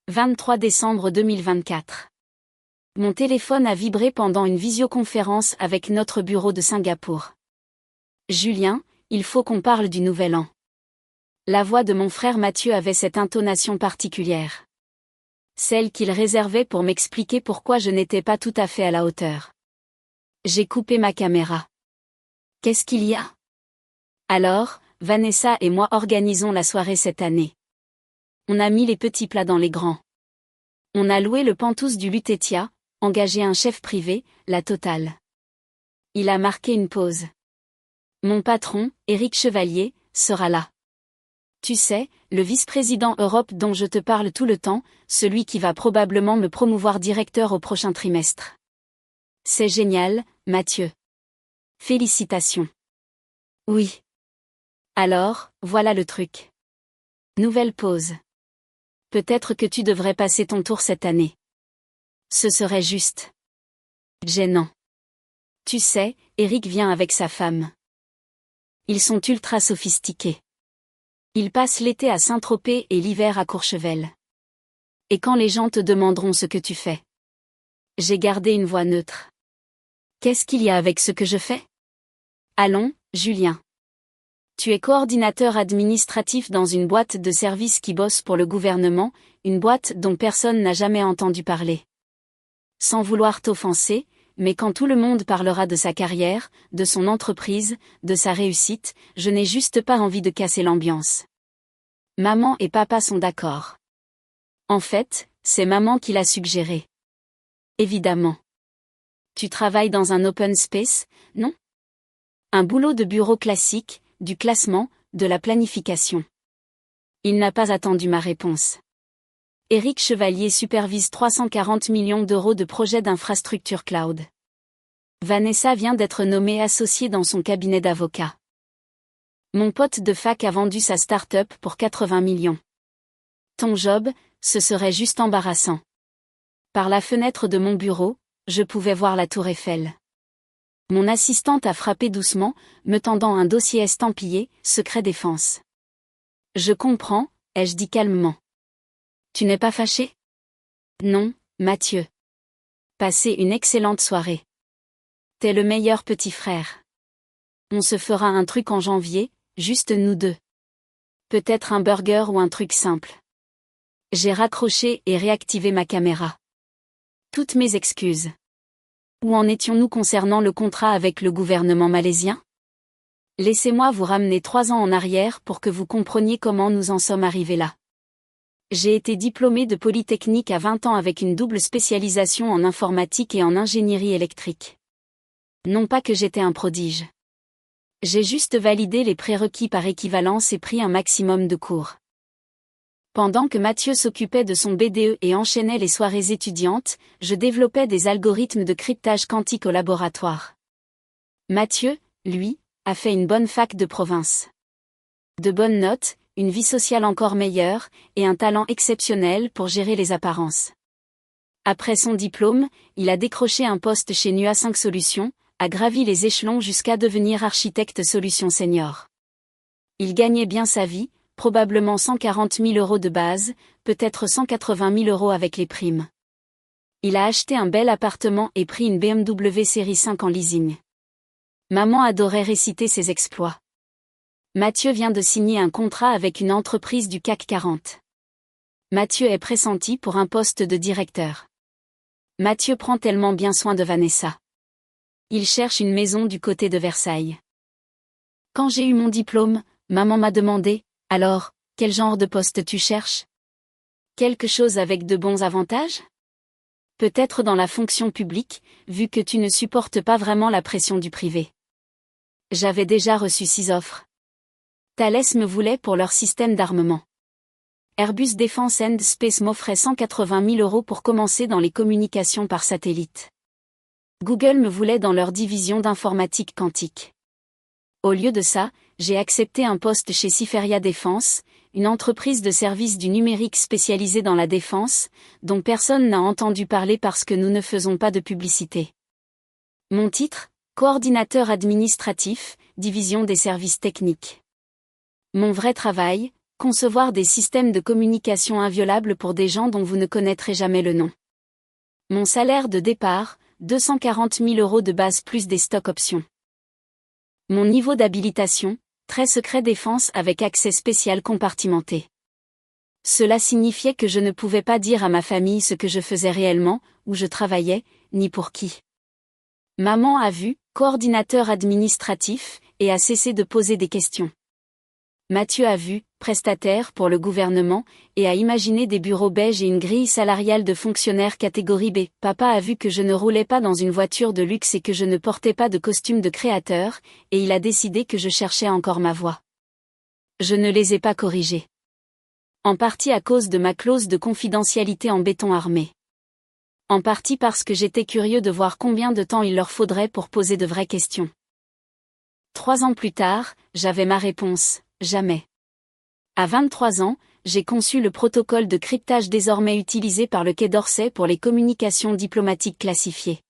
23 décembre 2024. Mon téléphone a vibré pendant une visioconférence avec notre bureau de Singapour. Julien, il faut qu'on parle du nouvel an. La voix de mon frère Mathieu avait cette intonation particulière. Celle qu'il réservait pour m'expliquer pourquoi je n'étais pas tout à fait à la hauteur. J'ai coupé ma caméra. Qu'est-ce qu'il y a? Alors, Vanessa et moi organisons la soirée cette année. On a mis les petits plats dans les grands. On a loué le Penthouse du Lutetia, engagé un chef privé, la totale. Il a marqué une pause. Mon patron, Éric Chevalier, sera là. Tu sais, le vice-président Europe dont je te parle tout le temps, celui qui va probablement me promouvoir directeur au prochain trimestre. C'est génial, Mathieu. Félicitations. Oui. Alors, voilà le truc. Nouvelle pause. Peut-être que tu devrais passer ton tour cette année. Ce serait juste. Gênant. Tu sais, Éric vient avec sa femme. Ils sont ultra sophistiqués. Ils passent l'été à Saint-Tropez et l'hiver à Courchevel. Et quand les gens te demanderont ce que tu fais? J'ai gardé une voix neutre. Qu'est-ce qu'il y a avec ce que je fais? Allons, Julien. Tu es coordinateur administratif dans une boîte de services qui bosse pour le gouvernement, une boîte dont personne n'a jamais entendu parler. Sans vouloir t'offenser, mais quand tout le monde parlera de sa carrière, de son entreprise, de sa réussite, je n'ai juste pas envie de casser l'ambiance. Maman et papa sont d'accord. En fait, c'est maman qui l'a suggéré. Évidemment. Tu travailles dans un open space, non? Un boulot de bureau classique, du classement, de la planification. Il n'a pas attendu ma réponse. Éric Chevalier supervise 340 millions d'euros de projets d'infrastructure cloud. Vanessa vient d'être nommée associée dans son cabinet d'avocat. Mon pote de fac a vendu sa start-up pour 80 millions. Ton job, ce serait juste embarrassant. Par la fenêtre de mon bureau, je pouvais voir la tour Eiffel. Mon assistante a frappé doucement, me tendant un dossier estampillé « Secret défense ». Je comprends, ai-je dit calmement. Tu n'es pas fâché? Non, Mathieu. Passez une excellente soirée. T'es le meilleur petit frère. On se fera un truc en janvier, juste nous deux. Peut-être un burger ou un truc simple. J'ai raccroché et réactivé ma caméra. Toutes mes excuses. Où en étions-nous concernant le contrat avec le gouvernement malaisien? Laissez-moi vous ramener 3 ans en arrière pour que vous compreniez comment nous en sommes arrivés là. J'ai été diplômée de Polytechnique à 20 ans avec une double spécialisation en informatique et en ingénierie électrique. Non pas que j'étais un prodige. J'ai juste validé les prérequis par équivalence et pris un maximum de cours. Pendant que Mathieu s'occupait de son BDE et enchaînait les soirées étudiantes, je développais des algorithmes de cryptage quantique au laboratoire. Mathieu, lui, a fait une bonne fac de province. De bonnes notes, une vie sociale encore meilleure, et un talent exceptionnel pour gérer les apparences. Après son diplôme, il a décroché un poste chez NUA5 Solutions, a gravi les échelons jusqu'à devenir architecte solution senior. Il gagnait bien sa vie, probablement 140 000 euros de base, peut-être 180 000 euros avec les primes. Il a acheté un bel appartement et pris une BMW série 5 en leasing. Maman adorait réciter ses exploits. Mathieu vient de signer un contrat avec une entreprise du CAC 40. Mathieu est pressenti pour un poste de directeur. Mathieu prend tellement bien soin de Vanessa. Il cherche une maison du côté de Versailles. Quand j'ai eu mon diplôme, maman m'a demandé, alors, quel genre de poste tu cherches? Quelque chose avec de bons avantages? Peut-être dans la fonction publique, vu que tu ne supportes pas vraiment la pression du privé. J'avais déjà reçu 6 offres. Thales me voulait pour leur système d'armement. Airbus Defence and Space m'offrait 180 000 euros pour commencer dans les communications par satellite. Google me voulait dans leur division d'informatique quantique. Au lieu de ça, j'ai accepté un poste chez Siferia Défense, une entreprise de services du numérique spécialisée dans la défense, dont personne n'a entendu parler parce que nous ne faisons pas de publicité. Mon titre, coordinateur administratif, division des services techniques. Mon vrai travail, Concevoir des systèmes de communication inviolables pour des gens dont vous ne connaîtrez jamais le nom. Mon salaire de départ, 240 000 € de base plus des stock options. Mon niveau d'habilitation, très secret défense avec accès spécial compartimenté. Cela signifiait que je ne pouvais pas dire à ma famille ce que je faisais réellement, où je travaillais, ni pour qui. Maman a vu, coordinateur administratif, et a cessé de poser des questions. Mathieu a vu, prestataire pour le gouvernement, et a imaginé des bureaux beiges et une grille salariale de fonctionnaire catégorie B. Papa a vu que je ne roulais pas dans une voiture de luxe et que je ne portais pas de costume de créateur, et il a décidé que je cherchais encore ma voie. Je ne les ai pas corrigés. En partie à cause de ma clause de confidentialité en béton armé. En partie parce que j'étais curieux de voir combien de temps il leur faudrait pour poser de vraies questions. 3 ans plus tard, j'avais ma réponse, jamais. À 23 ans, j'ai conçu le protocole de cryptage désormais utilisé par le Quai d'Orsay pour les communications diplomatiques classifiées.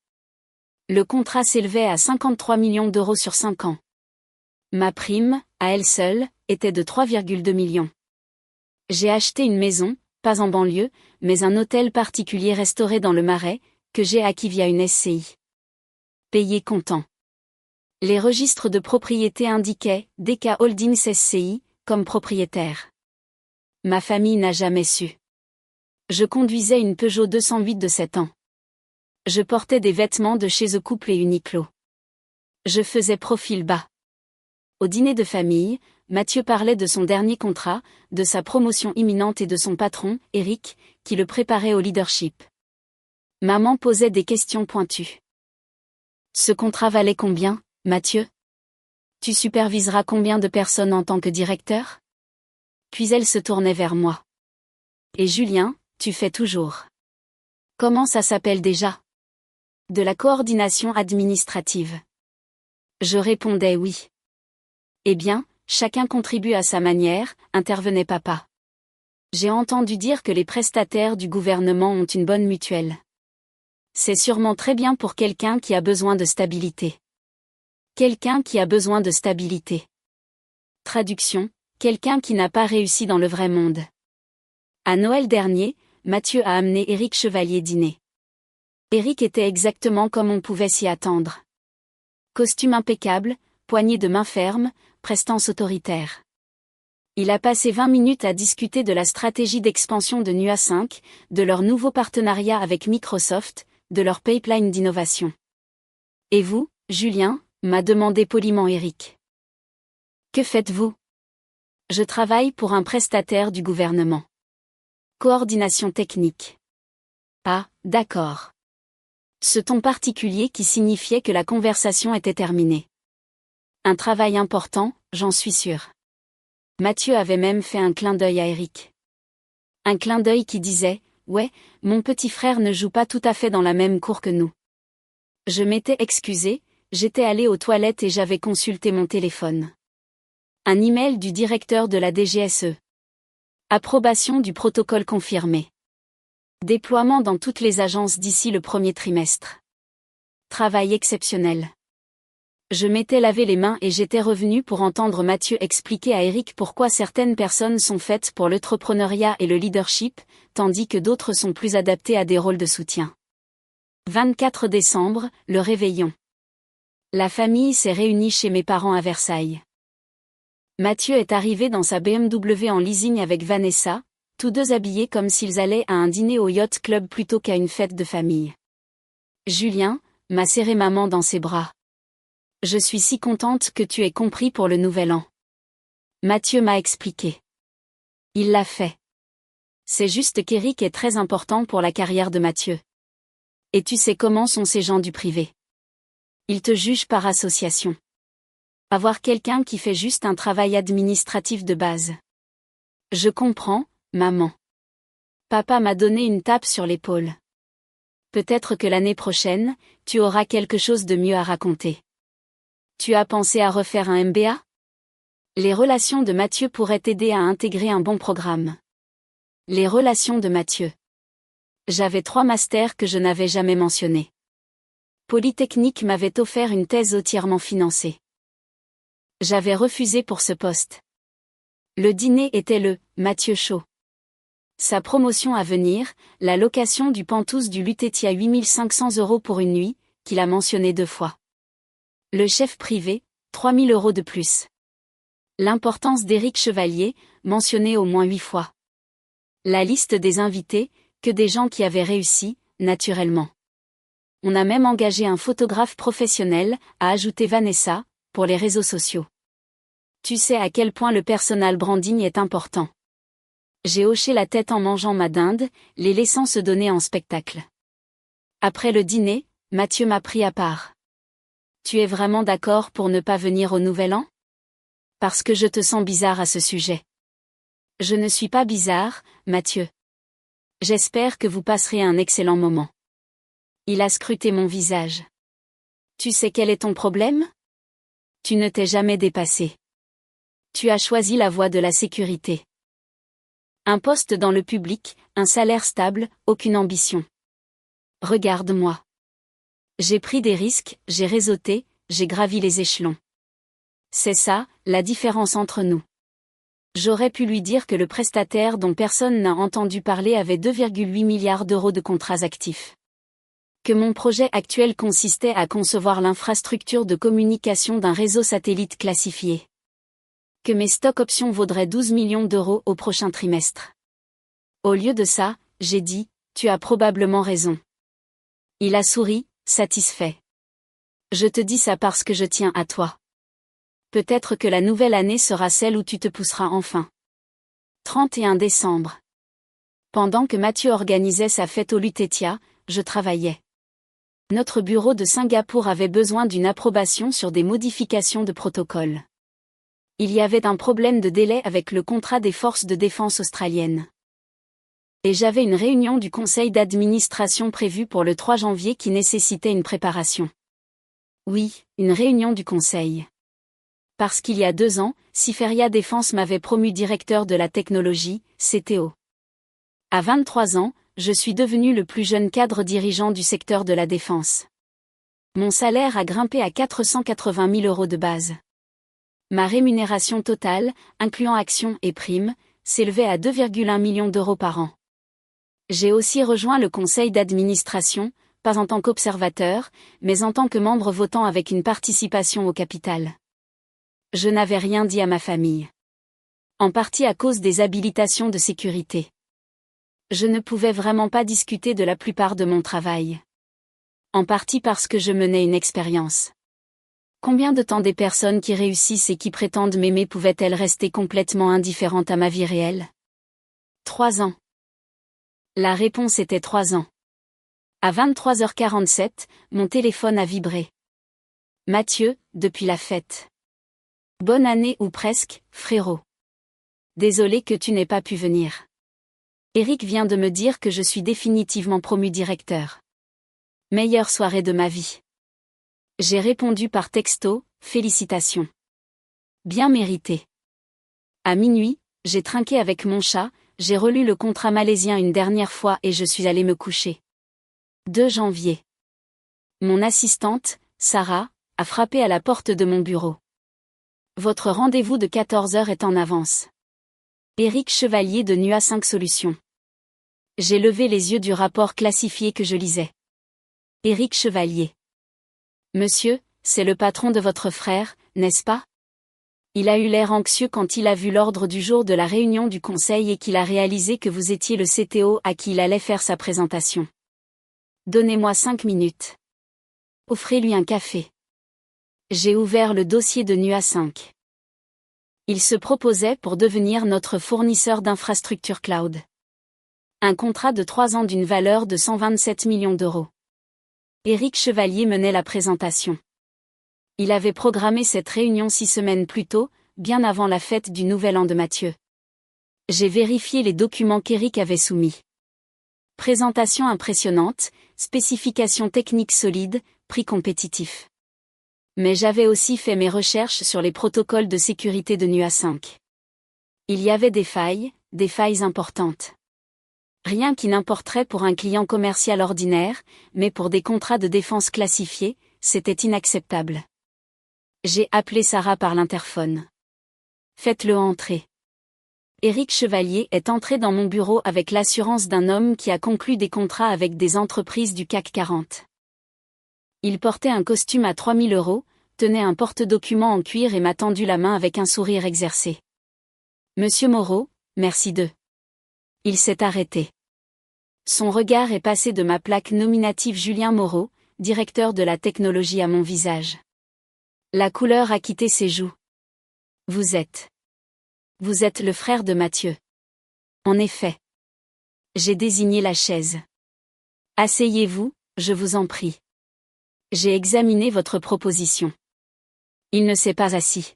Le contrat s'élevait à 53 millions d'euros sur 5 ans. Ma prime, à elle seule, était de 3,2 millions. J'ai acheté une maison, pas en banlieue, mais un hôtel particulier restauré dans le Marais, que j'ai acquis via une SCI. Payé comptant. Les registres de propriété indiquaient DK Holdings SCI comme propriétaire. Ma famille n'a jamais su. Je conduisais une Peugeot 208 de 7 ans. Je portais des vêtements de chez The Couple et Uniqlo. Je faisais profil bas. Au dîner de famille, Mathieu parlait de son dernier contrat, de sa promotion imminente et de son patron, Eric, qui le préparait au leadership. Maman posait des questions pointues. Ce contrat valait combien, Mathieu? Tu superviseras combien de personnes en tant que directeur? Puis elle se tournait vers moi. Et Julien, tu fais toujours. Comment ça s'appelle déjà? De la coordination administrative. Je répondais oui. Eh bien, chacun contribue à sa manière, intervenait papa. J'ai entendu dire que les prestataires du gouvernement ont une bonne mutuelle. C'est sûrement très bien pour quelqu'un qui a besoin de stabilité. Quelqu'un qui a besoin de stabilité. Traduction, quelqu'un qui n'a pas réussi dans le vrai monde. À Noël dernier, Mathieu a amené Éric Chevalier dîner. Éric était exactement comme on pouvait s'y attendre. Costume impeccable, poignée de main ferme, prestance autoritaire. Il a passé 20 minutes à discuter de la stratégie d'expansion de NUA 5, de leur nouveau partenariat avec Microsoft, de leur pipeline d'innovation. Et vous, Julien, m'a demandé poliment Éric. Que faites-vous? Je travaille pour un prestataire du gouvernement. Coordination technique. Ah, d'accord. Ce ton particulier qui signifiait que la conversation était terminée. Un travail important, j'en suis sûr. Mathieu avait même fait un clin d'œil à Éric. Un clin d'œil qui disait, ouais, mon petit frère ne joue pas tout à fait dans la même cour que nous. Je m'étais excusé, j'étais allé aux toilettes et j'avais consulté mon téléphone. Un email du directeur de la DGSE. Approbation du protocole confirmé. Déploiement dans toutes les agences d'ici le premier trimestre. Travail exceptionnel. Je m'étais lavé les mains et j'étais revenu pour entendre Mathieu expliquer à Éric pourquoi certaines personnes sont faites pour l'entrepreneuriat et le leadership, tandis que d'autres sont plus adaptées à des rôles de soutien. 24 décembre, le réveillon. La famille s'est réunie chez mes parents à Versailles. Mathieu est arrivé dans sa BMW en leasing avec Vanessa, tous deux habillés comme s'ils allaient à un dîner au yacht club plutôt qu'à une fête de famille. Julien m'a serré maman dans ses bras. Je suis si contente que tu aies compris pour le nouvel an. Mathieu m'a expliqué. Il l'a fait. C'est juste qu'Éric est très important pour la carrière de Mathieu. Et tu sais comment sont ces gens du privé. Ils te jugent par association. Avoir quelqu'un qui fait juste un travail administratif de base. Je comprends, maman. Papa m'a donné une tape sur l'épaule. Peut-être que l'année prochaine, tu auras quelque chose de mieux à raconter. Tu as pensé à refaire un MBA? Les relations de Mathieu pourraient t'aider à intégrer un bon programme. Les relations de Mathieu. J'avais 3 masters que je n'avais jamais mentionnés. Polytechnique m'avait offert une thèse entièrement financée. J'avais refusé pour ce poste. Le dîner était le « Mathieu Show ». Sa promotion à venir, la location du Pantouse du Lutetia 8500 € pour une nuit, qu'il a mentionné 2 fois. Le chef privé, 3000 € de plus. L'importance d'Éric Chevalier, mentionné au moins 8 fois. La liste des invités, que des gens qui avaient réussi, naturellement. On a même engagé un photographe professionnel, a ajouté Vanessa, pour les réseaux sociaux. Tu sais à quel point le personal branding est important. J'ai hoché la tête en mangeant ma dinde, les laissant se donner en spectacle. Après le dîner, Mathieu m'a pris à part. Tu es vraiment d'accord pour ne pas venir au Nouvel An? Parce que je te sens bizarre à ce sujet. Je ne suis pas bizarre, Mathieu. J'espère que vous passerez un excellent moment. Il a scruté mon visage. Tu sais quel est ton problème? Tu ne t'es jamais dépassé. Tu as choisi la voie de la sécurité. Un poste dans le public, un salaire stable, aucune ambition. Regarde-moi. J'ai pris des risques, j'ai réseauté, j'ai gravi les échelons. C'est ça, la différence entre nous. J'aurais pu lui dire que le prestataire dont personne n'a entendu parler avait 2,8 milliards d'euros de contrats actifs. Que mon projet actuel consistait à concevoir l'infrastructure de communication d'un réseau satellite classifié. Que mes stock options vaudraient 12 millions d'euros au prochain trimestre. Au lieu de ça, j'ai dit, tu as probablement raison. Il a souri, satisfait. Je te dis ça parce que je tiens à toi. Peut-être que la nouvelle année sera celle où tu te pousseras enfin. 31 décembre. Pendant que Mathieu organisait sa fête au Lutetia, je travaillais. Notre bureau de Singapour avait besoin d'une approbation sur des modifications de protocole. Il y avait un problème de délai avec le contrat des forces de défense australiennes. Et j'avais une réunion du conseil d'administration prévue pour le 3 janvier qui nécessitait une préparation. Oui, une réunion du conseil. Parce qu'il y a 2 ans, Siferia Défense m'avait promu directeur de la technologie, CTO. À 23 ans, je suis devenu le plus jeune cadre dirigeant du secteur de la défense. Mon salaire a grimpé à 480 000 € de base. Ma rémunération totale, incluant actions et primes, s'élevait à 2,1 millions d'euros par an. J'ai aussi rejoint le conseil d'administration, pas en tant qu'observateur, mais en tant que membre votant avec une participation au capital. Je n'avais rien dit à ma famille. En partie à cause des habilitations de sécurité. Je ne pouvais vraiment pas discuter de la plupart de mon travail. En partie parce que je menais une expérience. Combien de temps des personnes qui réussissent et qui prétendent m'aimer pouvaient-elles rester complètement indifférentes à ma vie réelle? 3 ans. La réponse était 3 ans. À 23h47, mon téléphone a vibré. Mathieu, depuis la fête. Bonne année ou presque, frérot. Désolé que tu n'aies pas pu venir. Eric vient de me dire que je suis définitivement promu directeur. Meilleure soirée de ma vie. J'ai répondu par texto, félicitations. Bien mérité. À minuit, j'ai trinqué avec mon chat, j'ai relu le contrat malaisien une dernière fois et je suis allé me coucher. 2 janvier. Mon assistante, Sarah, a frappé à la porte de mon bureau. Votre rendez-vous de 14h est en avance. Éric Chevalier de NUA 5 Solutions. J'ai levé les yeux du rapport classifié que je lisais. Éric Chevalier. Monsieur, c'est le patron de votre frère, n'est-ce pas? Il a eu l'air anxieux quand il a vu l'ordre du jour de la réunion du conseil et qu'il a réalisé que vous étiez le CTO à qui il allait faire sa présentation. Donnez-moi 5 minutes. Offrez-lui un café. J'ai ouvert le dossier de NUA 5. Il se proposait pour devenir notre fournisseur d'infrastructures cloud. Un contrat de 3 ans d'une valeur de 127 millions d'euros. Éric Chevalier menait la présentation. Il avait programmé cette réunion 6 semaines plus tôt, bien avant la fête du Nouvel An de Mathieu. J'ai vérifié les documents qu'Éric avait soumis. Présentation impressionnante, spécifications techniques solides, prix compétitif. Mais j'avais aussi fait mes recherches sur les protocoles de sécurité de NUA 5. Il y avait des failles importantes. Rien qui n'importerait pour un client commercial ordinaire, mais pour des contrats de défense classifiés, c'était inacceptable. J'ai appelé Sarah par l'interphone. Faites-le entrer. Éric Chevalier est entré dans mon bureau avec l'assurance d'un homme qui a conclu des contrats avec des entreprises du CAC 40. Il portait un costume à 3 000 €, tenait un porte-documents en cuir et m'a tendu la main avec un sourire exercé. Monsieur Moreau, merci de. Il s'est arrêté. Son regard est passé de ma plaque nominative Julien Moreau, directeur de la technologie, à mon visage. La couleur a quitté ses joues. Vous êtes le frère de Mathieu. En effet. J'ai désigné la chaise. Asseyez-vous, je vous en prie. J'ai examiné votre proposition. Il ne s'est pas assis.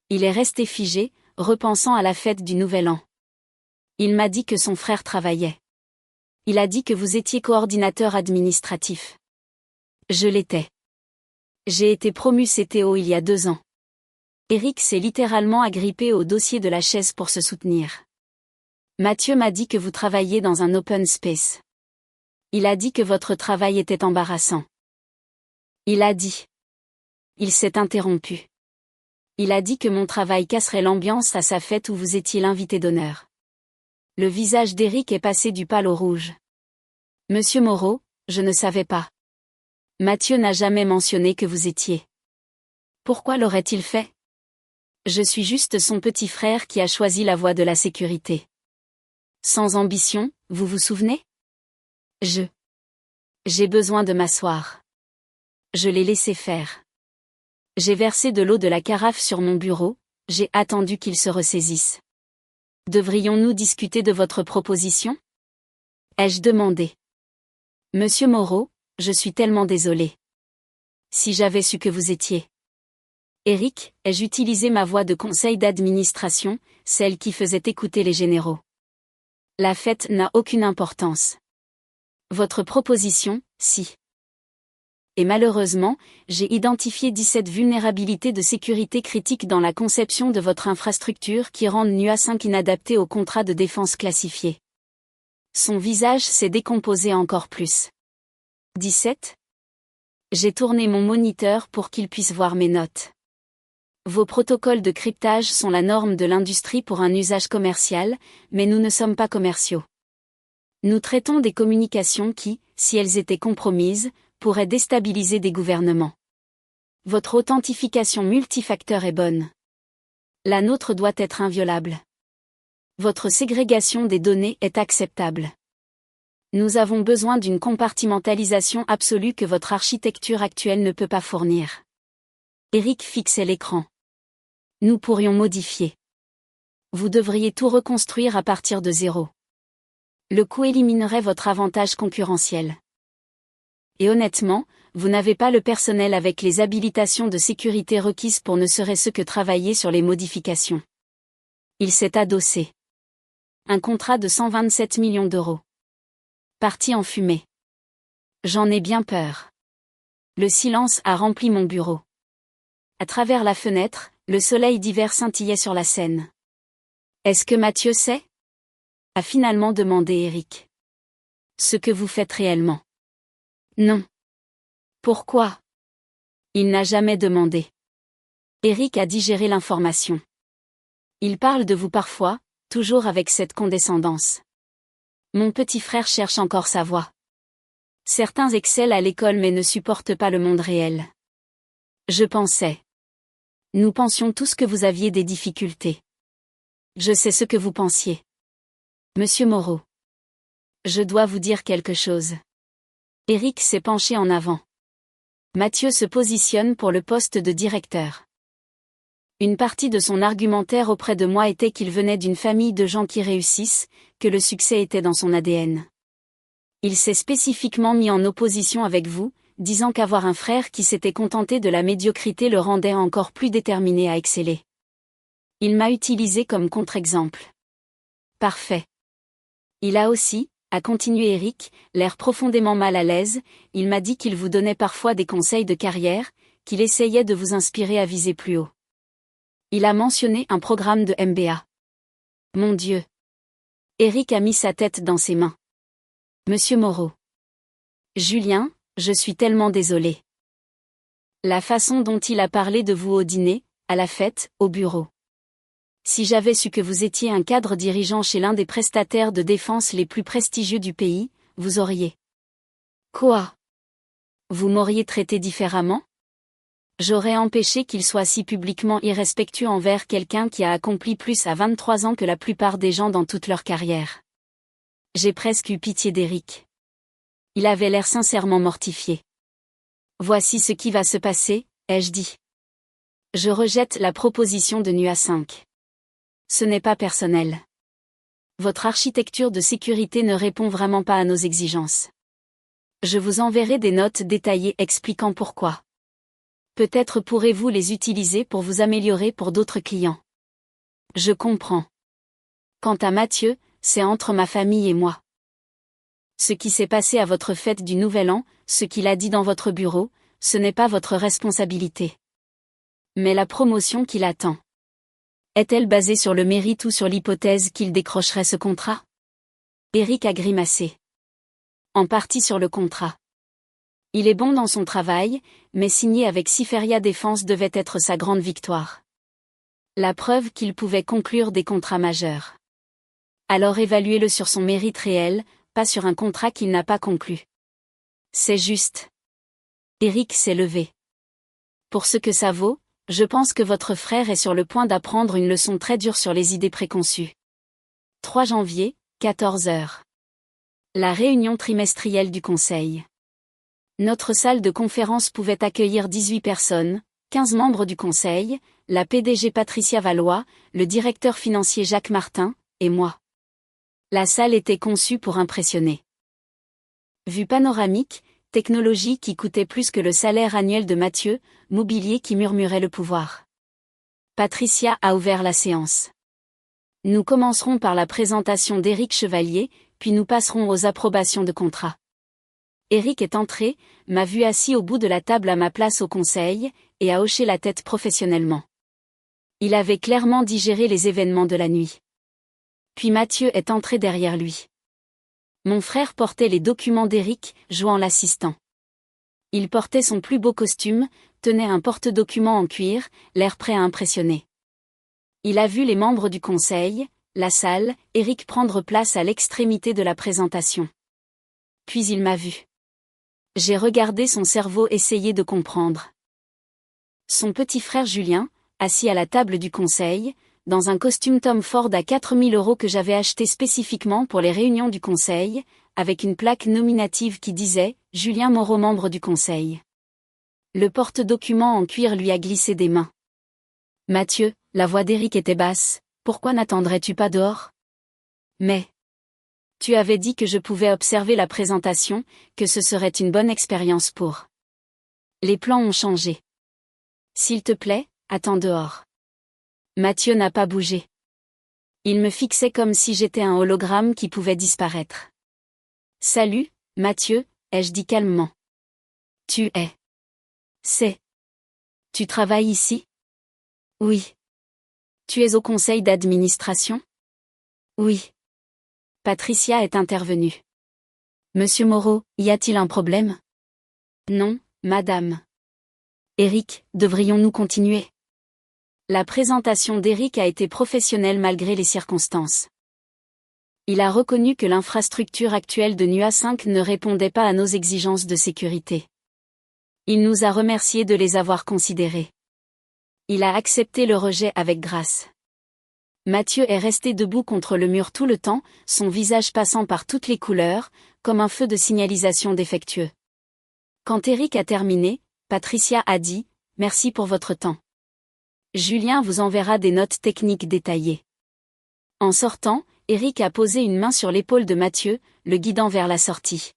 Il est resté figé, repensant à la fête du Nouvel An. Il m'a dit que son frère travaillait. Il a dit que vous étiez coordinateur administratif. Je l'étais. J'ai été promu CTO il y a 2 ans. Éric s'est littéralement agrippé au dossier de la chaise pour se soutenir. Mathieu m'a dit que vous travailliez dans un open space. Il a dit que votre travail était embarrassant. Il a dit. Il s'est interrompu. Il a dit que mon travail casserait l'ambiance à sa fête où vous étiez l'invité d'honneur. Le visage d'Éric est passé du pâle au rouge. Monsieur Moreau, je ne savais pas. Mathieu n'a jamais mentionné que vous étiez. Pourquoi l'aurait-il fait? Je suis juste son petit frère qui a choisi la voie de la sécurité. Sans ambition, vous vous souvenez? J'ai besoin de m'asseoir. Je l'ai laissé faire. J'ai versé de l'eau de la carafe sur mon bureau, j'ai attendu qu'il se ressaisisse. Devrions-nous discuter de votre proposition? Ai-je demandé. Monsieur Moreau, je suis tellement désolé. Si j'avais su que vous étiez. Éric, ai-je utilisé ma voix de conseil d'administration, celle qui faisait écouter les généraux? La fête n'a aucune importance. Votre proposition, si. Et malheureusement, j'ai identifié 17 vulnérabilités de sécurité critiques dans la conception de votre infrastructure qui rendent NUA 5 inadapté au contrat de défense classifié. Son visage s'est décomposé encore plus. 17. J'ai tourné mon moniteur pour qu'il puisse voir mes notes. Vos protocoles de cryptage sont la norme de l'industrie pour un usage commercial, mais nous ne sommes pas commerciaux. Nous traitons des communications qui, si elles étaient compromises, pourraient déstabiliser des gouvernements. Votre authentification multifacteur est bonne. La nôtre doit être inviolable. Votre ségrégation des données est acceptable. Nous avons besoin d'une compartimentalisation absolue que votre architecture actuelle ne peut pas fournir. Éric fixait l'écran. Nous pourrions modifier. Vous devriez tout reconstruire à partir de 0. Le coût éliminerait votre avantage concurrentiel. Et honnêtement, vous n'avez pas le personnel avec les habilitations de sécurité requises pour ne serait-ce que travailler sur les modifications. Il s'est adossé. Un contrat de 127 millions d'euros. Parti en fumée. J'en ai bien peur. Le silence a rempli mon bureau. À travers la fenêtre, le soleil d'hiver scintillait sur la Seine. Est-ce que Mathieu sait? A finalement demandé Éric. Ce que vous faites réellement. Non. Pourquoi? Il n'a jamais demandé. Éric a digéré l'information. Il parle de vous parfois, toujours avec cette condescendance. Mon petit frère cherche encore sa voie. Certains excellent à l'école mais ne supportent pas le monde réel. Je pensais. Nous pensions tous que vous aviez des difficultés. Je sais ce que vous pensiez. Monsieur Moreau. Je dois vous dire quelque chose. Éric s'est penché en avant. Mathieu se positionne pour le poste de directeur. Une partie de son argumentaire auprès de moi était qu'il venait d'une famille de gens qui réussissent, que le succès était dans son ADN. Il s'est spécifiquement mis en opposition avec vous, disant qu'avoir un frère qui s'était contenté de la médiocrité le rendait encore plus déterminé à exceller. Il m'a utilisé comme contre-exemple. Parfait. Il a aussi, a continué Éric, l'air profondément mal à l'aise, il m'a dit qu'il vous donnait parfois des conseils de carrière, qu'il essayait de vous inspirer à viser plus haut. Il a mentionné un programme de MBA. Mon Dieu. Éric a mis sa tête dans ses mains. Monsieur Moreau. Julien, je suis tellement désolé. La façon dont il a parlé de vous au dîner, à la fête, au bureau. Si j'avais su que vous étiez un cadre dirigeant chez l'un des prestataires de défense les plus prestigieux du pays, vous auriez... Quoi? Vous m'auriez traité différemment? J'aurais empêché qu'il soit si publiquement irrespectueux envers quelqu'un qui a accompli plus à 23 ans que la plupart des gens dans toute leur carrière. J'ai presque eu pitié d'Eric. Il avait l'air sincèrement mortifié. Voici ce qui va se passer, ai-je dit. Je rejette la proposition de NUA 5. Ce n'est pas personnel. Votre architecture de sécurité ne répond vraiment pas à nos exigences. Je vous enverrai des notes détaillées expliquant pourquoi. Peut-être pourrez-vous les utiliser pour vous améliorer pour d'autres clients. Je comprends. Quant à Mathieu, c'est entre ma famille et moi. Ce qui s'est passé à votre fête du Nouvel An, ce qu'il a dit dans votre bureau, ce n'est pas votre responsabilité. Mais la promotion qui l'attend. Est-elle basée sur le mérite ou sur l'hypothèse qu'il décrocherait ce contrat? Eric a grimacé. En partie sur le contrat. Il est bon dans son travail, mais signer avec Siferia Défense devait être sa grande victoire. La preuve qu'il pouvait conclure des contrats majeurs. Alors évaluez-le sur son mérite réel, pas sur un contrat qu'il n'a pas conclu. C'est juste. Eric s'est levé. Pour ce que ça vaut, je pense que votre frère est sur le point d'apprendre une leçon très dure sur les idées préconçues. 3 janvier, 14 h. La réunion trimestrielle du Conseil. Notre salle de conférence pouvait accueillir 18 personnes, 15 membres du Conseil, la PDG Patricia Valois, le directeur financier Jacques Martin, et moi. La salle était conçue pour impressionner. Vue panoramique, technologie qui coûtait plus que le salaire annuel de Mathieu, mobilier qui murmurait le pouvoir. Patricia a ouvert la séance. Nous commencerons par la présentation d'Éric Chevalier, puis nous passerons aux approbations de contrat. Eric est entré, m'a vu assis au bout de la table à ma place au conseil, et a hoché la tête professionnellement. Il avait clairement digéré les événements de la nuit. Puis Mathieu est entré derrière lui. Mon frère portait les documents d'Eric, jouant l'assistant. Il portait son plus beau costume, tenait un porte-documents en cuir, l'air prêt à impressionner. Il a vu les membres du conseil, la salle, Eric prendre place à l'extrémité de la présentation. Puis il m'a vu. J'ai regardé son cerveau essayer de comprendre. Son petit frère Julien, assis à la table du conseil, dans un costume Tom Ford à 4 000 € que j'avais acheté spécifiquement pour les réunions du conseil, avec une plaque nominative qui disait « Julien Moreau, membre du conseil ». Le porte-document en cuir lui a glissé des mains. « Mathieu, la voix d'Eric était basse, pourquoi n'attendrais-tu pas dehors ? » « Mais... tu avais dit que je pouvais observer la présentation, que ce serait une bonne expérience pour... » Les plans ont changé. « S'il te plaît, attends dehors. » Mathieu n'a pas bougé. Il me fixait comme si j'étais un hologramme qui pouvait disparaître. « Salut, Mathieu, ai-je dit calmement. Tu es. C'est. Tu travailles ici ? Oui. Tu es au conseil d'administration ? Oui. Patricia est intervenue. Monsieur Moreau, y a-t-il un problème ? Non, madame. Eric, devrions-nous continuer ? La présentation d'Eric a été professionnelle malgré les circonstances. Il a reconnu que l'infrastructure actuelle de NUA 5 ne répondait pas à nos exigences de sécurité. Il nous a remerciés de les avoir considérées. Il a accepté le rejet avec grâce. Mathieu est resté debout contre le mur tout le temps, son visage passant par toutes les couleurs, comme un feu de signalisation défectueux. Quand Eric a terminé, Patricia a dit « Merci pour votre temps. Julien vous enverra des notes techniques détaillées. » En sortant, Eric a posé une main sur l'épaule de Mathieu, le guidant vers la sortie.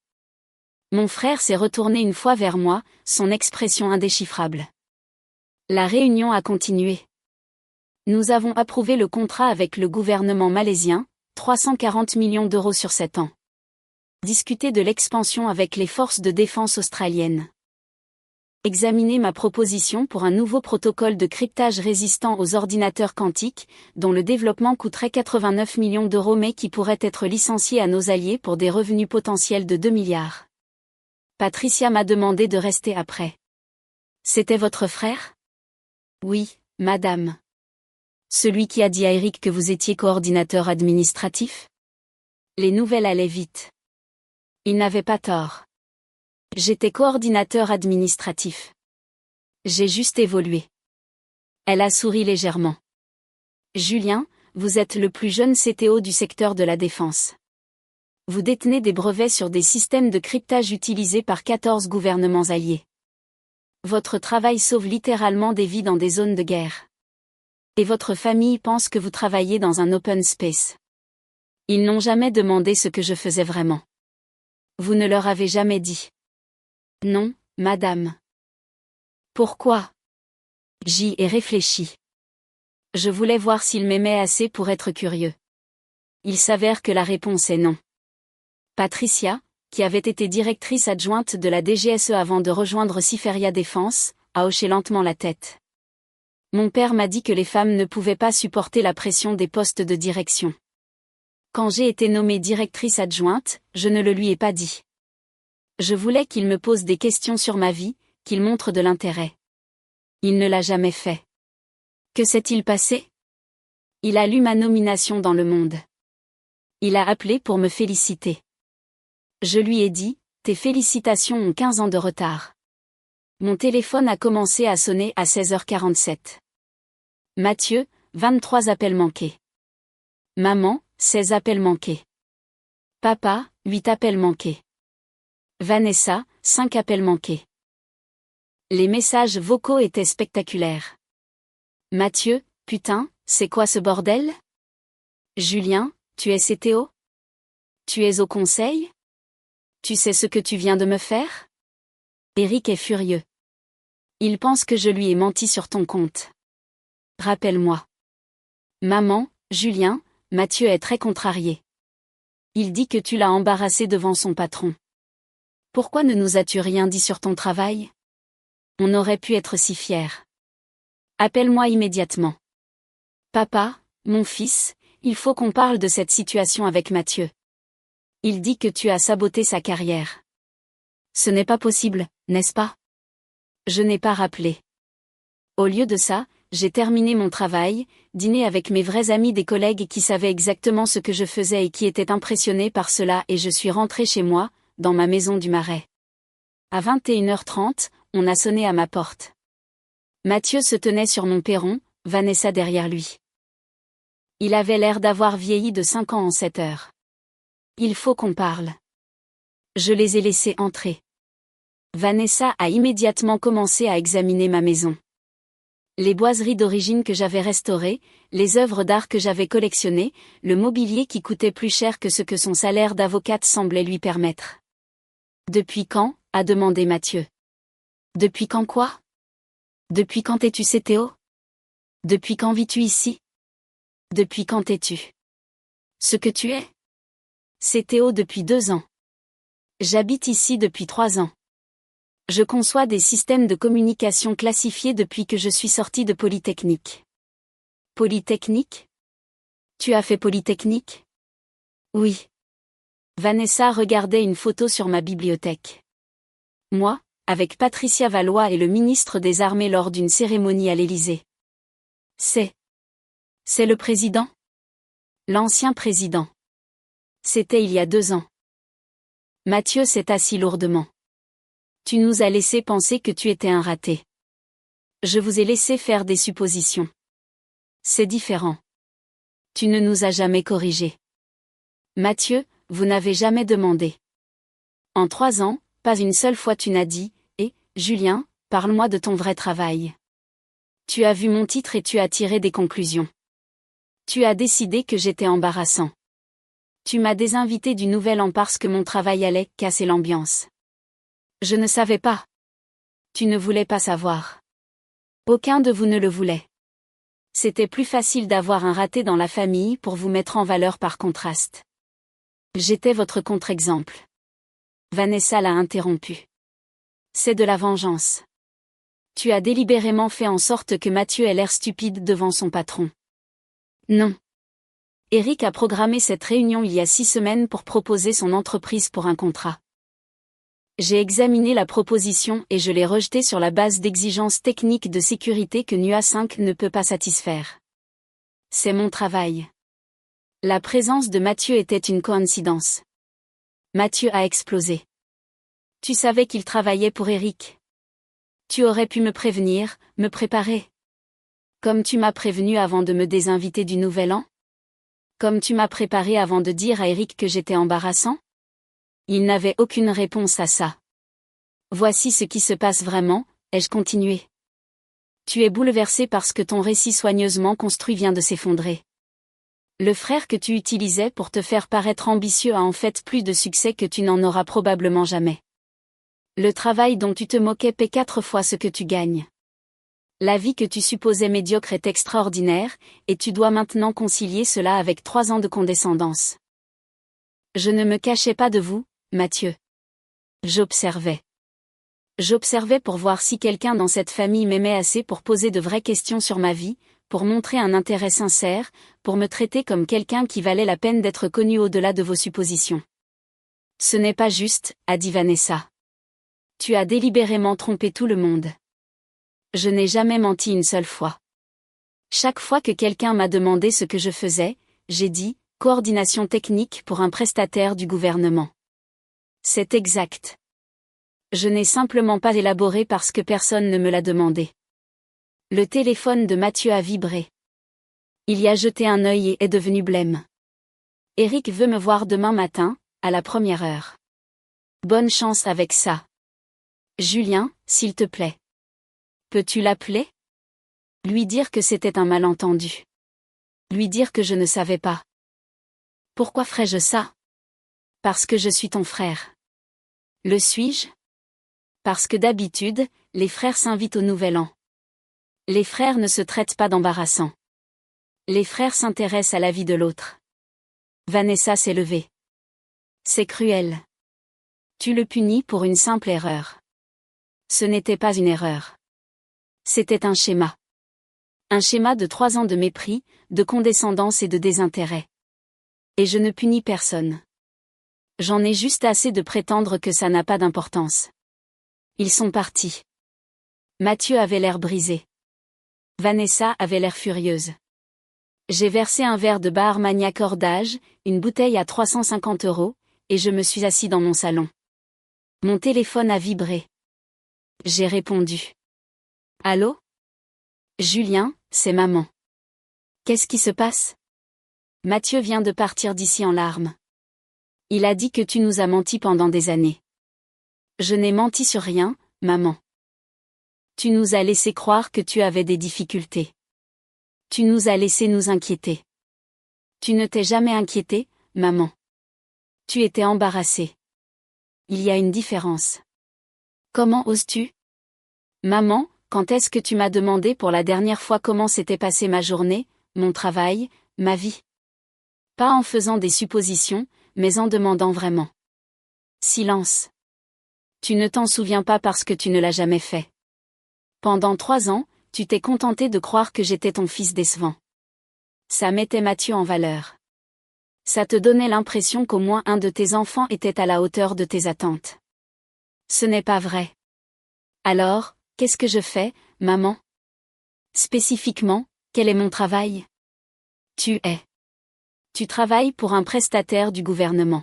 Mon frère s'est retourné une fois vers moi, son expression indéchiffrable. La réunion a continué. Nous avons approuvé le contrat avec le gouvernement malaisien, 340 millions d'euros sur 7 ans. Discuter de l'expansion avec les forces de défense australiennes. Examiner ma proposition pour un nouveau protocole de cryptage résistant aux ordinateurs quantiques, dont le développement coûterait 89 millions d'euros mais qui pourrait être licencié à nos alliés pour des revenus potentiels de 2 milliards. Patricia m'a demandé de rester après. C'était votre frère ? Oui, madame. Celui qui a dit à Eric que vous étiez coordinateur administratif? Les nouvelles allaient vite. Il n'avait pas tort. J'étais coordinateur administratif. J'ai juste évolué. Elle a souri légèrement. Julien, vous êtes le plus jeune CTO du secteur de la défense. Vous détenez des brevets sur des systèmes de cryptage utilisés par 14 gouvernements alliés. Votre travail sauve littéralement des vies dans des zones de guerre. Et votre famille pense que vous travaillez dans un open space. Ils n'ont jamais demandé ce que je faisais vraiment. Vous ne leur avez jamais dit. Non, madame. Pourquoi? J'y ai réfléchi. Je voulais voir s'il m'aimait assez pour être curieux. Il s'avère que la réponse est non. Patricia, qui avait été directrice adjointe de la DGSE avant de rejoindre Siferia Défense, a hoché lentement la tête. Mon père m'a dit que les femmes ne pouvaient pas supporter la pression des postes de direction. Quand j'ai été nommée directrice adjointe, je ne le lui ai pas dit. Je voulais qu'il me pose des questions sur ma vie, qu'il montre de l'intérêt. Il ne l'a jamais fait. Que s'est-il passé? Il a lu ma nomination dans Le Monde. Il a appelé pour me féliciter. Je lui ai dit, tes félicitations ont 15 ans de retard. Mon téléphone a commencé à sonner à 16h47. Mathieu, 23 appels manqués. Maman, 16 appels manqués. Papa, 8 appels manqués. Vanessa, 5 appels manqués. Les messages vocaux étaient spectaculaires. Mathieu, putain, c'est quoi ce bordel? Julien, tu es CTO? Tu es au conseil? Tu sais ce que tu viens de me faire? Eric est furieux. Il pense que je lui ai menti sur ton compte. Rappelle-moi. Maman, Julien, Mathieu est très contrarié. Il dit que tu l'as embarrassé devant son patron. Pourquoi ne nous as-tu rien dit sur ton travail? On aurait pu être si fiers. Appelle-moi immédiatement. Papa, mon fils, il faut qu'on parle de cette situation avec Mathieu. Il dit que tu as saboté sa carrière. Ce n'est pas possible, n'est-ce pas? Je n'ai pas rappelé. Au lieu de ça, j'ai terminé mon travail, dîné avec mes vrais amis, des collègues qui savaient exactement ce que je faisais et qui étaient impressionnés par cela, et je suis rentré chez moi, dans ma maison du Marais. À 21h30, on a sonné à ma porte. Mathieu se tenait sur mon perron, Vanessa derrière lui. Il avait l'air d'avoir vieilli de 5 ans en 7 heures. Il faut qu'on parle. Je les ai laissés entrer. Vanessa a immédiatement commencé à examiner ma maison. Les boiseries d'origine que j'avais restaurées, les œuvres d'art que j'avais collectionnées, le mobilier qui coûtait plus cher que ce que son salaire d'avocate semblait lui permettre. Depuis quand? A demandé Mathieu. Depuis quand quoi? Depuis quand es-tu CTO? Depuis quand vis-tu ici? Depuis quand es-tu ce que tu es? CTO depuis 2 ans. J'habite ici depuis 3 ans. Je conçois des systèmes de communication classifiés depuis que je suis sortie de Polytechnique. Polytechnique? Tu as fait Polytechnique? Oui. Vanessa regardait une photo sur ma bibliothèque. Moi, avec Patricia Valois et le ministre des Armées lors d'une cérémonie à l'Élysée. C'est le président? L'ancien président. C'était il y a 2 ans. Mathieu s'est assis lourdement. Tu nous as laissé penser que tu étais un raté. Je vous ai laissé faire des suppositions. C'est différent. Tu ne nous as jamais corrigés. Mathieu, vous n'avez jamais demandé. En 3 ans, pas une seule fois tu n'as dit, Julien, parle-moi de ton vrai travail. Tu as vu mon titre et tu as tiré des conclusions. Tu as décidé que j'étais embarrassant. Tu m'as désinvité du Nouvel An parce que mon travail allait casser l'ambiance. Je ne savais pas. Tu ne voulais pas savoir. Aucun de vous ne le voulait. C'était plus facile d'avoir un raté dans la famille pour vous mettre en valeur par contraste. J'étais votre contre-exemple. Vanessa l'a interrompu. C'est de la vengeance. Tu as délibérément fait en sorte que Mathieu ait l'air stupide devant son patron. Non. Eric a programmé cette réunion il y a 6 semaines pour proposer son entreprise pour un contrat. J'ai examiné la proposition et je l'ai rejetée sur la base d'exigences techniques de sécurité que NUA 5 ne peut pas satisfaire. C'est mon travail. La présence de Mathieu était une coïncidence. Mathieu a explosé. Tu savais qu'il travaillait pour Eric. Tu aurais pu me prévenir, me préparer. Comme tu m'as prévenu avant de me désinviter du Nouvel An? Comme tu m'as préparé avant de dire à Eric que j'étais embarrassant? Il n'avait aucune réponse à ça. Voici ce qui se passe vraiment, ai-je continué. Tu es bouleversé parce que ton récit soigneusement construit vient de s'effondrer. Le frère que tu utilisais pour te faire paraître ambitieux a en fait plus de succès que tu n'en auras probablement jamais. Le travail dont tu te moquais paie 4 fois ce que tu gagnes. La vie que tu supposais médiocre est extraordinaire, et tu dois maintenant concilier cela avec 3 ans de condescendance. Je ne me cachais pas de vous, Mathieu. J'observais. J'observais pour voir si quelqu'un dans cette famille m'aimait assez pour poser de vraies questions sur ma vie, pour montrer un intérêt sincère, pour me traiter comme quelqu'un qui valait la peine d'être connu au-delà de vos suppositions. Ce n'est pas juste, a dit Vanessa. Tu as délibérément trompé tout le monde. Je n'ai jamais menti une seule fois. Chaque fois que quelqu'un m'a demandé ce que je faisais, j'ai dit « coordination technique pour un prestataire du gouvernement ». C'est exact. Je n'ai simplement pas élaboré parce que personne ne me l'a demandé. Le téléphone de Mathieu a vibré. Il y a jeté un œil et est devenu blême. Eric veut me voir demain matin, à la 1re heure. Bonne chance avec ça. Julien, s'il te plaît. Peux-tu l'appeler? Lui dire que c'était un malentendu. Lui dire que je ne savais pas. Pourquoi ferais-je ça? Parce que je suis ton frère. Le suis-je? Parce que d'habitude, les frères s'invitent au Nouvel An. Les frères ne se traitent pas d'embarrassants. Les frères s'intéressent à la vie de l'autre. Vanessa s'est levée. C'est cruel. Tu le punis pour une simple erreur. Ce n'était pas une erreur. C'était un schéma. Un schéma de 3 ans de mépris, de condescendance et de désintérêt. Et je ne punis personne. J'en ai juste assez de prétendre que ça n'a pas d'importance. Ils sont partis. Mathieu avait l'air brisé. Vanessa avait l'air furieuse. J'ai versé un verre de bar Armagnac cordage, une bouteille à 350 €, et je me suis assis dans mon salon. Mon téléphone a vibré. J'ai répondu. Allô? Julien, c'est maman. Qu'est-ce qui se passe? Mathieu vient de partir d'ici en larmes. Il a dit que tu nous as menti pendant des années. Je n'ai menti sur rien, maman. Tu nous as laissé croire que tu avais des difficultés. Tu nous as laissé nous inquiéter. Tu ne t'es jamais inquiétée, maman. Tu étais embarrassée. Il y a une différence. Comment oses-tu? Maman, quand est-ce que tu m'as demandé pour la dernière fois comment s'était passée ma journée, mon travail, ma vie? Pas en faisant des suppositions, mais en demandant vraiment. Silence. Tu ne t'en souviens pas parce que tu ne l'as jamais fait. Pendant 3 ans, tu t'es contenté de croire que j'étais ton fils décevant. Ça mettait Mathieu en valeur. Ça te donnait l'impression qu'au moins un de tes enfants était à la hauteur de tes attentes. Ce n'est pas vrai. Alors, qu'est-ce que je fais, maman? Spécifiquement, quel est mon travail? Tu travailles pour un prestataire du gouvernement.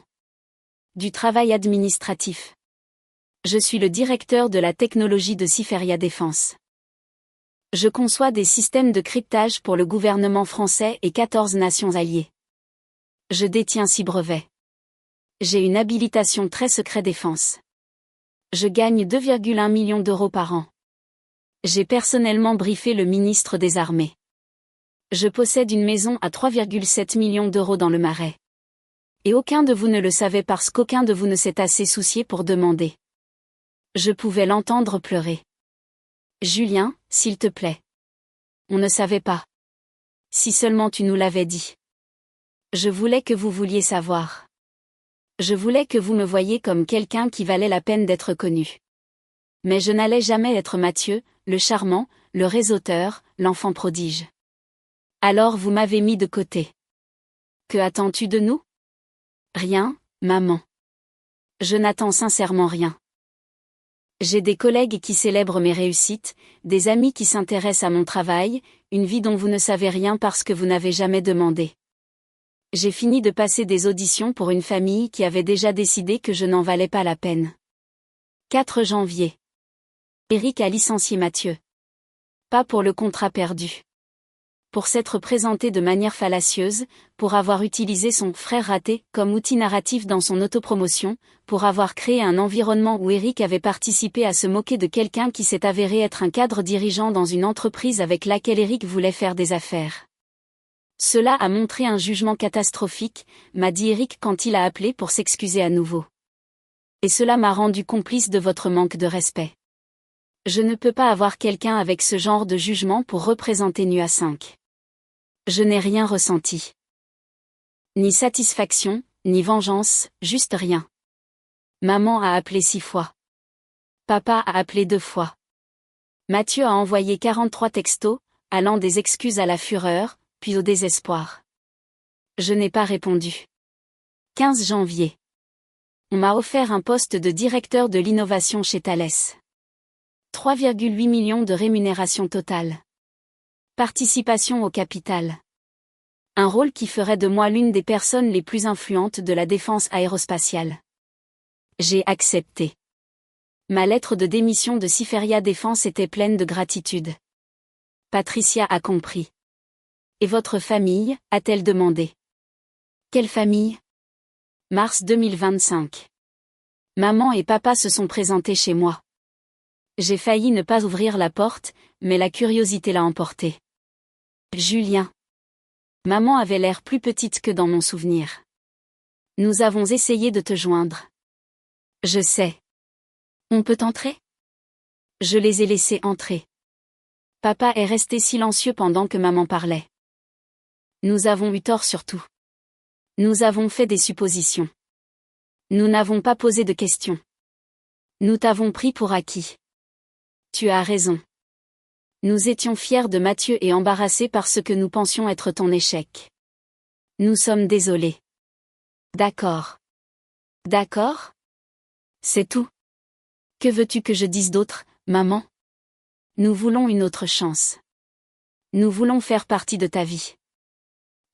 Du travail administratif. Je suis le directeur de la technologie de Siferia Défense. Je conçois des systèmes de cryptage pour le gouvernement français et 14 nations alliées. Je détiens 6 brevets. J'ai une habilitation très secret défense. Je gagne 2,1 millions d'euros par an. J'ai personnellement briefé le ministre des Armées. Je possède une maison à 3,7 millions d'euros dans le Marais. Et aucun de vous ne le savait parce qu'aucun de vous ne s'est assez soucié pour demander. Je pouvais l'entendre pleurer. Julien, s'il te plaît. On ne savait pas. Si seulement tu nous l'avais dit. Je voulais que vous vouliez savoir. Je voulais que vous me voyiez comme quelqu'un qui valait la peine d'être connu. Mais je n'allais jamais être Mathieu, le charmant, le réseauteur, l'enfant prodige. Alors vous m'avez mis de côté. Que attends-tu de nous? Rien, maman. Je n'attends sincèrement rien. J'ai des collègues qui célèbrent mes réussites, des amis qui s'intéressent à mon travail, une vie dont vous ne savez rien parce que vous n'avez jamais demandé. J'ai fini de passer des auditions pour une famille qui avait déjà décidé que je n'en valais pas la peine. 4 janvier. Eric a licencié Mathieu. Pas pour le contrat perdu. Pour s'être présenté de manière fallacieuse, pour avoir utilisé son frère raté comme outil narratif dans son autopromotion, pour avoir créé un environnement où Eric avait participé à se moquer de quelqu'un qui s'est avéré être un cadre dirigeant dans une entreprise avec laquelle Eric voulait faire des affaires. Cela a montré un jugement catastrophique, m'a dit Eric quand il a appelé pour s'excuser à nouveau. Et cela m'a rendu complice de votre manque de respect. Je ne peux pas avoir quelqu'un avec ce genre de jugement pour représenter NUA 5. Je n'ai rien ressenti. Ni satisfaction, ni vengeance, juste rien. Maman a appelé 6 fois. Papa a appelé 2 fois. Mathieu a envoyé 43 textos, allant des excuses à la fureur, puis au désespoir. Je n'ai pas répondu. 15 janvier. On m'a offert un poste de directeur de l'innovation chez Thales. 3,8 millions de rémunération totale. Participation au capital. Un rôle qui ferait de moi l'une des personnes les plus influentes de la défense aérospatiale. J'ai accepté. Ma lettre de démission de Siferia Défense était pleine de gratitude. Patricia a compris. Et votre famille, a-t-elle demandé. Quelle famille? Mars 2025. Maman et papa se sont présentés chez moi. J'ai failli ne pas ouvrir la porte, mais la curiosité l'a emporté. Julien. Maman avait l'air plus petite que dans mon souvenir. Nous avons essayé de te joindre. Je sais. On peut entrer? Je les ai laissés entrer. Papa est resté silencieux pendant que maman parlait. Nous avons eu tort surtout. Nous avons fait des suppositions. Nous n'avons pas posé de questions. Nous t'avons pris pour acquis. Tu as raison. Nous étions fiers de Mathieu et embarrassés par ce que nous pensions être ton échec. Nous sommes désolés. D'accord. D'accord? C'est tout. Que veux-tu que je dise d'autre, maman? Nous voulons une autre chance. Nous voulons faire partie de ta vie.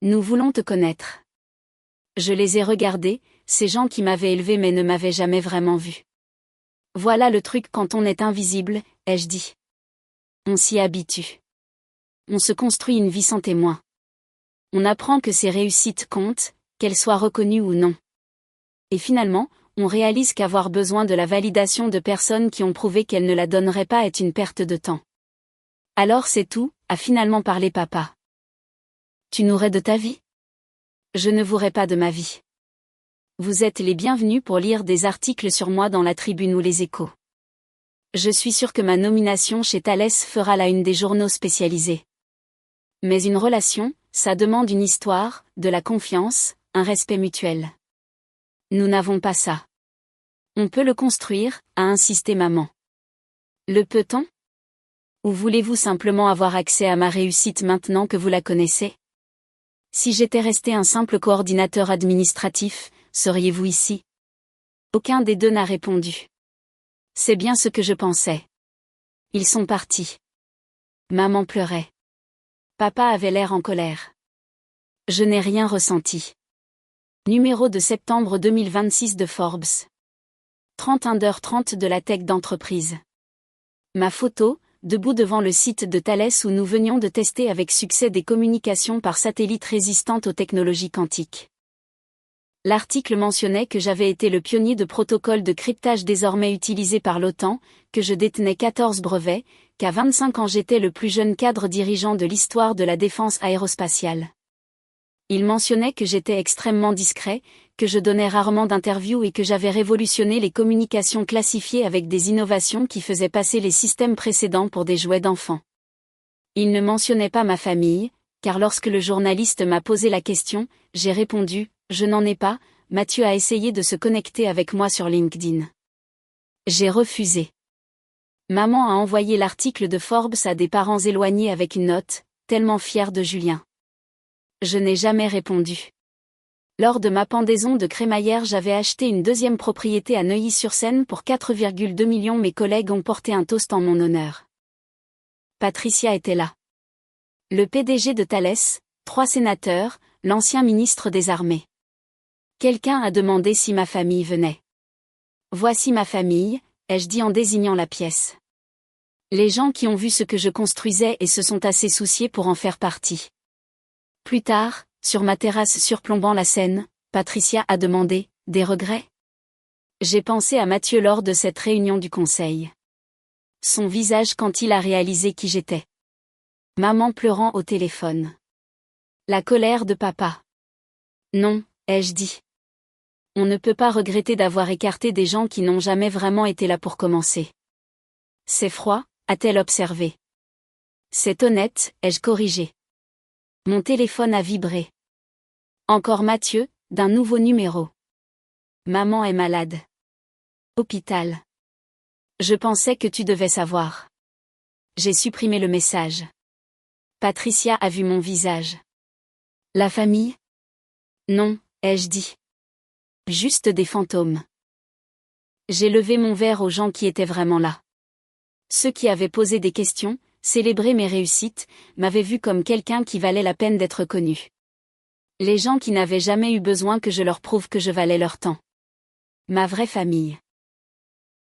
Nous voulons te connaître. Je les ai regardés, ces gens qui m'avaient élevé mais ne m'avaient jamais vraiment vu. Voilà le truc quand on est invisible, ai-je dit. On s'y habitue. On se construit une vie sans témoin. On apprend que ses réussites comptent, qu'elles soient reconnues ou non. Et finalement, on réalise qu'avoir besoin de la validation de personnes qui ont prouvé qu'elles ne la donneraient pas est une perte de temps. Alors c'est tout, a finalement parlé papa. Tu nourrais de ta vie? Je ne vourrais pas de ma vie. Vous êtes les bienvenus pour lire des articles sur moi dans la Tribune ou les Échos. Je suis sûr que ma nomination chez Thales fera la une des journaux spécialisés. Mais une relation, ça demande une histoire, de la confiance, un respect mutuel. Nous n'avons pas ça. On peut le construire, a insisté maman. Le peut-on? Ou voulez-vous simplement avoir accès à ma réussite maintenant que vous la connaissez? Si j'étais resté un simple coordinateur administratif, seriez-vous ici? Aucun des deux n'a répondu. C'est bien ce que je pensais. Ils sont partis. Maman pleurait. Papa avait l'air en colère. Je n'ai rien ressenti. Numéro de septembre 2026 de Forbes. 31h30 de la tech d'entreprise. Ma photo, debout devant le site de Thales où nous venions de tester avec succès des communications par satellite résistantes aux technologies quantiques. L'article mentionnait que j'avais été le pionnier de protocoles de cryptage désormais utilisés par l'OTAN, que je détenais 14 brevets, qu'à 25 ans j'étais le plus jeune cadre dirigeant de l'histoire de la défense aérospatiale. Il mentionnait que j'étais extrêmement discret, que je donnais rarement d'interviews et que j'avais révolutionné les communications classifiées avec des innovations qui faisaient passer les systèmes précédents pour des jouets d'enfants. Il ne mentionnait pas ma famille, car lorsque le journaliste m'a posé la question, j'ai répondu: je n'en ai pas. Mathieu a essayé de se connecter avec moi sur LinkedIn. J'ai refusé. Maman a envoyé l'article de Forbes à des parents éloignés avec une note, tellement fière de Julien. Je n'ai jamais répondu. Lors de ma pendaison de crémaillère, j'avais acheté une deuxième propriété à Neuilly-sur-Seine pour 4,2 millions. Mes collègues ont porté un toast en mon honneur. Patricia était là. Le PDG de Thales, 3 sénateurs, l'ancien ministre des Armées. Quelqu'un a demandé si ma famille venait. Voici ma famille, ai-je dit en désignant la pièce. Les gens qui ont vu ce que je construisais et se sont assez souciés pour en faire partie. Plus tard, sur ma terrasse surplombant la Seine, Patricia a demandé « Des regrets ?» J'ai pensé à Mathieu lors de cette réunion du conseil. Son visage quand il a réalisé qui j'étais. Maman pleurant au téléphone. La colère de papa. Non, ai-je dit. On ne peut pas regretter d'avoir écarté des gens qui n'ont jamais vraiment été là pour commencer. C'est froid, a-t-elle observé. C'est honnête, ai-je corrigé. Mon téléphone a vibré. Encore Mathieu, d'un nouveau numéro. Maman est malade. Hôpital. Je pensais que tu devais savoir. J'ai supprimé le message. Patricia a vu mon visage. La famille? Non, ai-je dit. Juste des fantômes. J'ai levé mon verre aux gens qui étaient vraiment là. Ceux qui avaient posé des questions, célébré mes réussites, m'avaient vu comme quelqu'un qui valait la peine d'être connu. Les gens qui n'avaient jamais eu besoin que je leur prouve que je valais leur temps. Ma vraie famille.